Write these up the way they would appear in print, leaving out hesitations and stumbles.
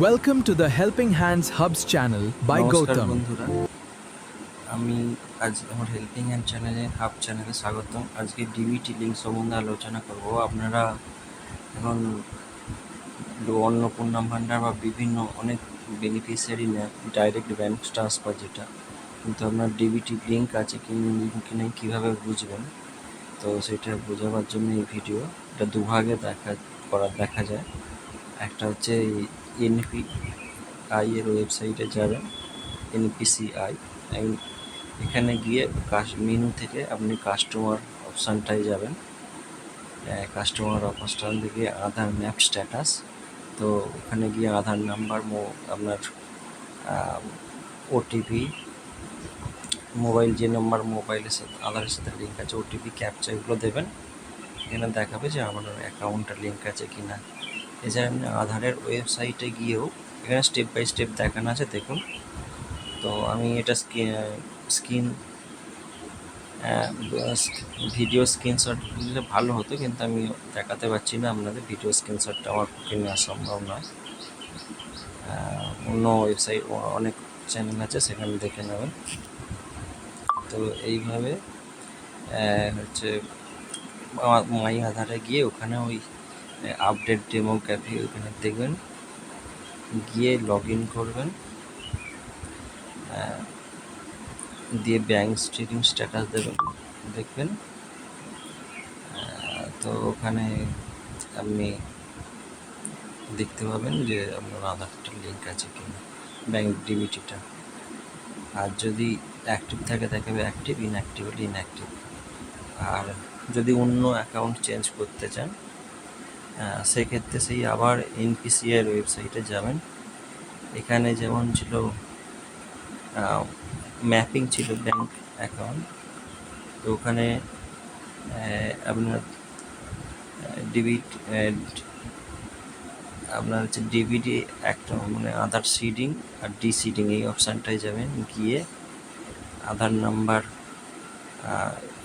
Welcome to the Helping Hands Hubs channel by নমস্কার Gautam. বন্ধুরা, আমি আজ আমার হেল্পিং হ্যান্ড চ্যানেলে স্বাগতম। আজকে ডিবিটি লিঙ্ক সম্বন্ধে আলোচনা করব। আপনারা এখন অন্নপূর্ণা ভাণ্ডার বা বিভিন্ন অনেক বেনিফিশিয়ারি নেন ডাইরেক্ট ব্যাঙ্ক ট্রান্সফার, যেটা কিন্তু আপনার ডিবিটি লিঙ্ক আছে কি নেই কীভাবে বুঝবেন, তো সেটা বোঝাবার জন্য এই ভিডিও। এটা দুভাগে দেখা যায়। একটা হচ্ছে এনপিআই এর ওয়েবসাইটে যাবেন, এনপিসিআই। এখানে গিয়ে মেনু থেকে আপনি কাস্টমার অপশানটায় যাবেন। কাস্টমার অপশান থেকে আধার ম্যাপ স্ট্যাটাস, তো ওখানে গিয়ে আধার নাম্বার, আপনার ওটিপি, মোবাইল যে নাম্বার মোবাইলের সাথে আধারের সাথে লিঙ্ক আছে, ওটিপি ক্যাপচা এগুলো দেবেন। এখানে দেখাবে যে আমার অ্যাকাউন্টটা লিঙ্ক আছে কি না। এছাড়া আপনি আধারের ওয়েবসাইটে গিয়েও এখানে স্টেপ বাই স্টেপ দেখানো আছে, দেখুন। তো আমি এটা ভিডিও স্ক্রিনশট নিলে ভালো হতো, কিন্তু আমি দেখাতে পারছি না আপনাদের। ভিডিও স্ক্রিনশটটা আমার পক্ষে নেওয়া সম্ভব নয়। অন্য ওয়েবসাইট অনেক চ্যানেল আছে, সেখানে দেখে নেবেন। তো এইভাবে হচ্ছে মাই আধারে গিয়ে ওখানে ওই আপডেট ডেমোগ্রাফি ওখানে দেখবেন, গিয়ে লগ ইন করবেন, দিয়ে ব্যাঙ্ক স্ট্যাটাস দেবেন, দেখবেন। তো ওখানে আপনি দেখতে পাবেন যে আপনার আধারটা লিঙ্ক আছে কিনা, ব্যাঙ্ক ডিবিটিটা। আর যদি অ্যাক্টিভ থাকে দেখাবে অ্যাক্টিভ, ইনঅ্যাক্টিভ হলে ইনঅ্যাক্টিভ। আর যদি অন্য অ্যাকাউন্ট চেঞ্জ করতে চান, সেক্ষেত্রে সেই আবার এনপিসিআই এর ওয়েবসাইটে যাবেন। এখানে যেমন ছিল ম্যাপিং ছিল ব্যাঙ্ক অ্যাকাউন্ট, তো ওখানে আপনার আপনার হচ্ছে ডিবিটি একটা মানে আধার সিডিং আর ডিসিডিং, এই অপশানটায় যাবেন। গিয়ে আধার নাম্বার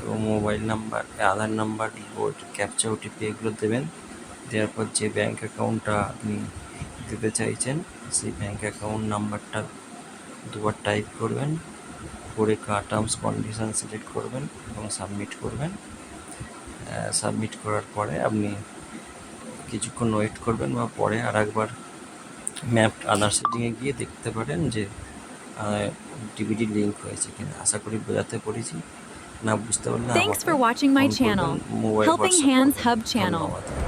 এবং মোবাইল নাম্বার, আধার নাম্বার, ক্যাপচা, ওটিপি এগুলো দেবেন। দেওয়ার পর যে ব্যাঙ্ক অ্যাকাউন্টটা আপনি দিতে চাইছেন সেই ব্যাঙ্ক অ্যাকাউন্ট নাম্বারটা দুবার টাইপ করবেন, করে টার্মস কন্ডিশন সিলেক্ট করবেন এবং সাবমিট করবেন। সাবমিট করার পরে আপনি কিছুক্ষণ ওয়েট করবেন, বা পরে আর একবার ম্যাপ আধার সেটিংয়ে গিয়ে দেখতে পারেন যে ডিভিডি লিঙ্ক হয়েছে কিনা। আশা করি বোঝাতে পেরেছি। না বুঝতে পারলে Thanks for watching my channel, mobile Helping WhatsApp Hands করবেন। Hub channel. ধন্যবাদ।